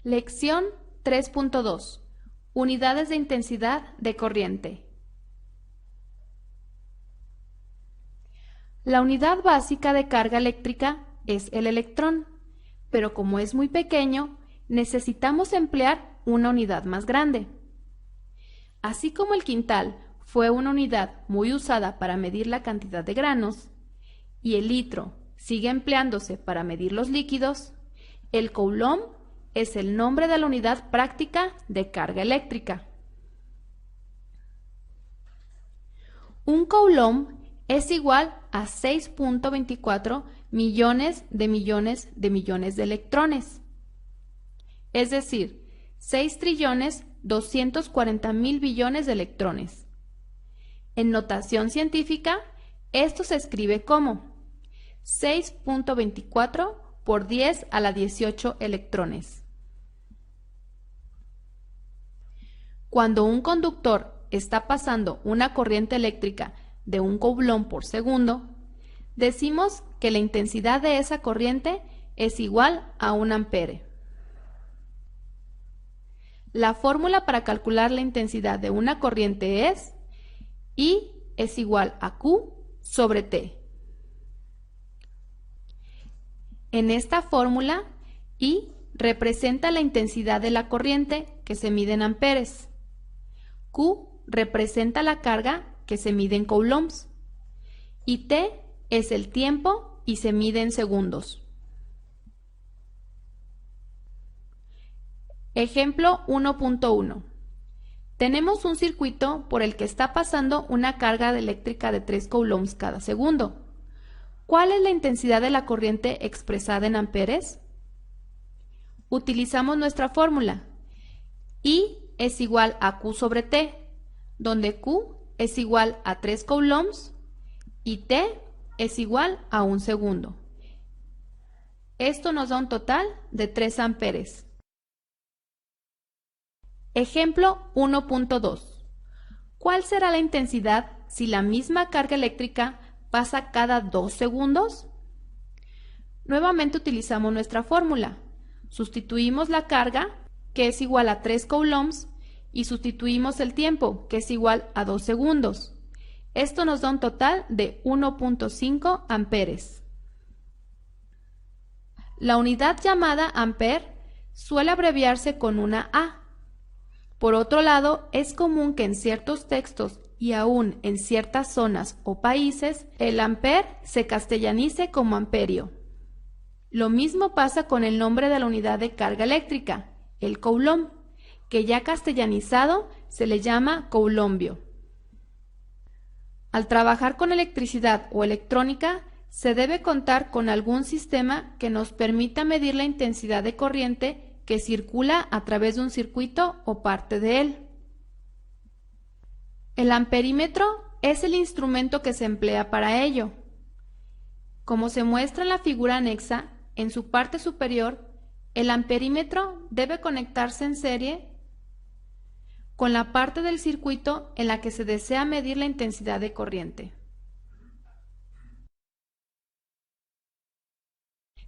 Lección 3.2. Unidades de intensidad de corriente. La unidad básica de carga eléctrica es el electrón, pero como es muy pequeño, necesitamos emplear una unidad más grande. Así como el quintal fue una unidad muy usada para medir la cantidad de granos, y el litro sigue empleándose para medir los líquidos, el coulomb es el nombre de la unidad práctica de carga eléctrica. Un coulomb es igual a 6.24 millones de electrones, es decir, 6.240.000 billones de electrones. En notación científica, esto se escribe como 6.24 por 10 a la 18 electrones. Cuando un conductor está pasando una corriente eléctrica de 1 coulomb por segundo, decimos que la intensidad de esa corriente es igual a 1 ampere. La fórmula para calcular la intensidad de una corriente es I es igual a Q sobre T. En esta fórmula, I representa la intensidad de la corriente que se mide en amperes. Q representa la carga que se mide en coulombs. Y T es el tiempo y se mide en segundos. Ejemplo 1.1. Tenemos un circuito por el que está pasando una carga eléctrica de 3 coulombs cada segundo. ¿Cuál es la intensidad de la corriente expresada en amperes? Utilizamos nuestra fórmula. I es igual a Q sobre T, donde Q es igual a 3 coulombs y T es igual a 1 segundo. Esto nos da un total de 3 amperes. Ejemplo 1.2. ¿Cuál será la intensidad si la misma carga eléctrica pasa cada 2 segundos? Nuevamente utilizamos nuestra fórmula. Sustituimos la carga, que es igual a 3 coulombs, y sustituimos el tiempo, que es igual a 2 segundos. Esto nos da un total de 1.5 amperes. La unidad llamada ampere suele abreviarse con una A. Por otro lado, es común que en ciertos textos y aún en ciertas zonas o países, el ampere se castellanice como amperio. Lo mismo pasa con el nombre de la unidad de carga eléctrica, el coulomb, que ya castellanizado se le llama coulombio. Al trabajar con electricidad o electrónica, se debe contar con algún sistema que nos permita medir la intensidad de corriente que circula a través de un circuito o parte de él. El amperímetro es el instrumento que se emplea para ello. Como se muestra en la figura anexa, en su parte superior, el amperímetro debe conectarse en serie con la parte del circuito en la que se desea medir la intensidad de corriente.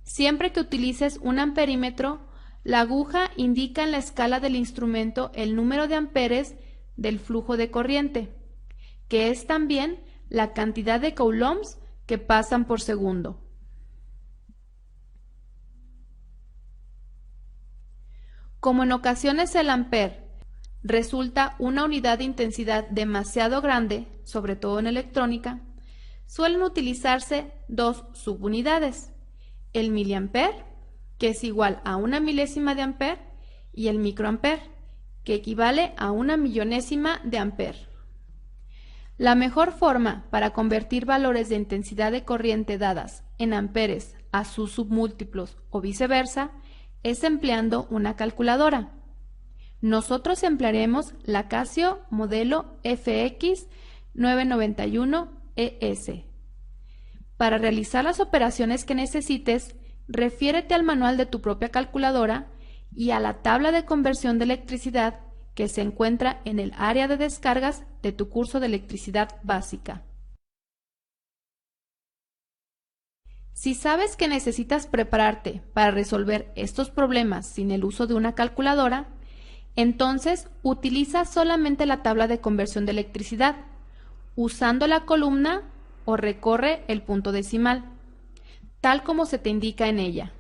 Siempre que utilices un amperímetro, la aguja indica en la escala del instrumento el número de amperes del flujo de corriente, que es también la cantidad de coulombs que pasan por segundo. Como en ocasiones el ampere resulta una unidad de intensidad demasiado grande, sobre todo en electrónica, suelen utilizarse dos subunidades, el miliampere, que es igual a 1 milésima de ampere, y el microampere, que equivale a 1 millonésima de ampere. La mejor forma para convertir valores de intensidad de corriente dadas en amperes a sus submúltiplos o viceversa es empleando una calculadora. Nosotros emplearemos la Casio modelo FX991ES. Para realizar las operaciones que necesites, refiérete al manual de tu propia calculadora y a la tabla de conversión de electricidad que se encuentra en el área de descargas de tu curso de electricidad básica. Si sabes que necesitas prepararte para resolver estos problemas sin el uso de una calculadora, entonces utiliza solamente la tabla de conversión de electricidad, usando la columna o recorre el punto decimal, tal como se te indica en ella.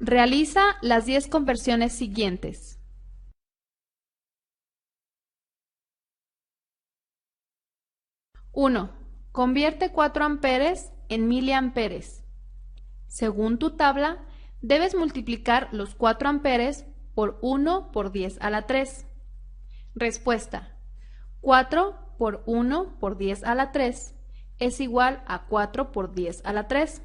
Realiza las 10 conversiones siguientes. 1. Convierte 4 amperes en miliamperes. Según tu tabla, debes multiplicar los 4 amperes por 1 por 10 a la 3. Respuesta: 4 por 1 por 10 a la 3 es igual a 4 por 10 a la 3.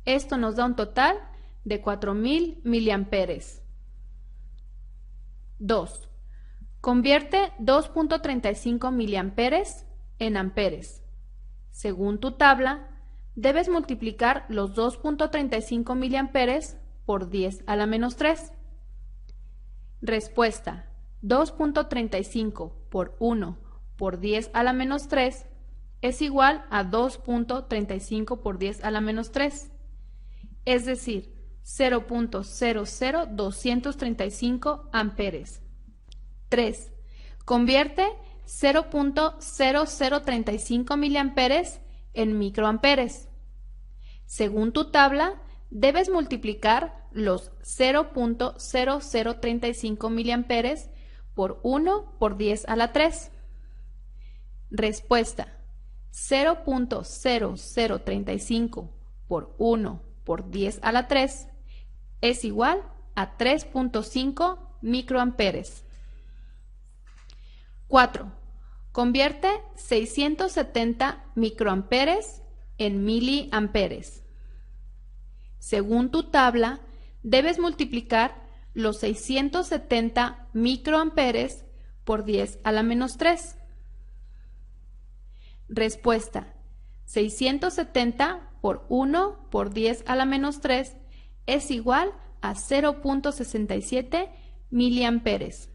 Esto nos da un total de 4000 miliamperes. 2. Convierte 2.35 miliamperes en amperes. Según tu tabla, debes multiplicar los 2.35 miliamperes por 10 a la menos 3. Respuesta: 2.35 por 1 por 10 a la menos 3 es igual a 2.35 por 10 a la menos 3, es decir, 0.00235 amperes. 3. Convierte 0.0035 miliamperes en microamperes. Según tu tabla, debes multiplicar los 0.0035 miliamperes por 1 por 10 a la 3. Respuesta: 0.0035 por 1 por 10 a la 3 es igual a 3.5 microamperes. 4. Convierte 670 microamperes en miliamperes. Según tu tabla, debes multiplicar los 670 microamperes por 10 a la menos 3. Respuesta: 670 por 1 por 10 a la menos 3 es igual a 0.67 miliamperes.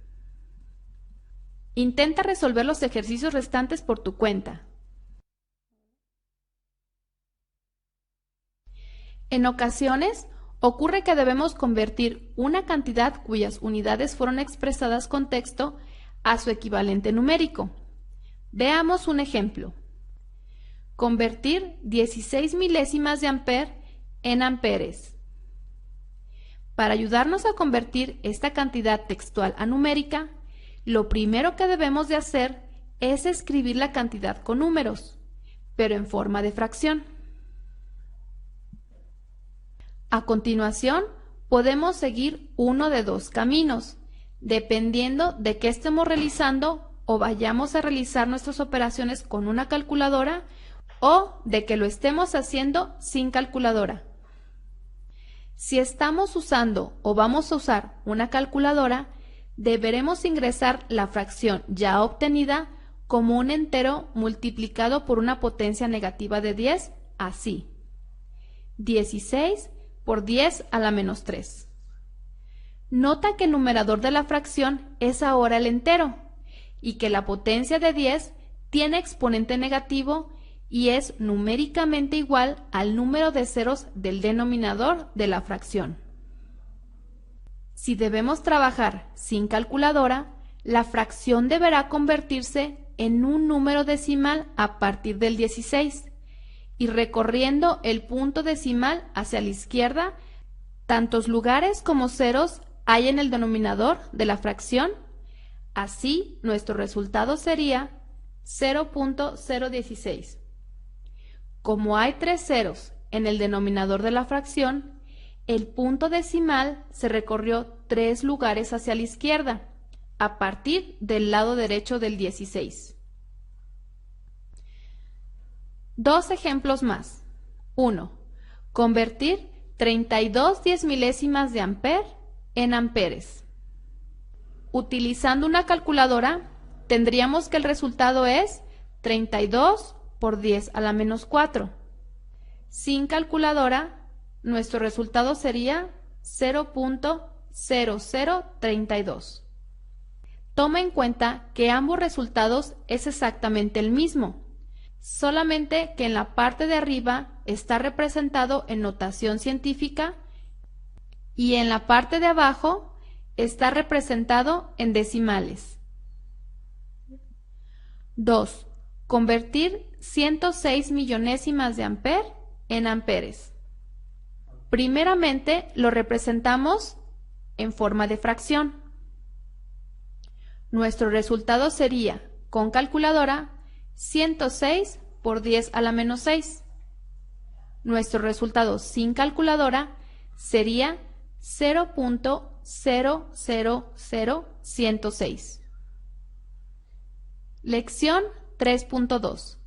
Intenta resolver los ejercicios restantes por tu cuenta. En ocasiones, ocurre que debemos convertir una cantidad cuyas unidades fueron expresadas con texto a su equivalente numérico. Veamos un ejemplo. Convertir 16 milésimas de amper en amperes. Para ayudarnos a convertir esta cantidad textual a numérica, lo primero que debemos de hacer es escribir la cantidad con números, pero en forma de fracción. A continuación, podemos seguir uno de dos caminos, dependiendo de qué estemos realizando o vayamos a realizar nuestras operaciones con una calculadora o de que lo estemos haciendo sin calculadora. Si estamos usando o vamos a usar una calculadora, deberemos ingresar la fracción ya obtenida como un entero multiplicado por una potencia negativa de 10, así: 16 por 10 a la menos 3. Nota que el numerador de la fracción es ahora el entero y que la potencia de 10 tiene exponente negativo y es numéricamente igual al número de ceros del denominador de la fracción. Si debemos trabajar sin calculadora, la fracción deberá convertirse en un número decimal a partir del 16 y recorriendo el punto decimal hacia la izquierda, tantos lugares como ceros hay en el denominador de la fracción. Así, nuestro resultado sería 0.016. Como hay 3 ceros en el denominador de la fracción, el punto decimal se recorrió 3 lugares hacia la izquierda, a partir del lado derecho del 16. Dos ejemplos más. 1. Convertir 32 diezmilésimas de amper en amperes. Utilizando una calculadora, tendríamos que el resultado es 32 por 10 a la menos 4. Sin calculadora, nuestro resultado sería 0.0032. Toma en cuenta que ambos resultados es exactamente el mismo, solamente que en la parte de arriba está representado en notación científica y en la parte de abajo está representado en decimales. 2. Convertir 106 millonésimas de amper en amperes. Primeramente lo representamos en forma de fracción. Nuestro resultado sería, con calculadora, 106 por 10 a la menos 6. Nuestro resultado sin calculadora sería 0.000106. Lección 3.2.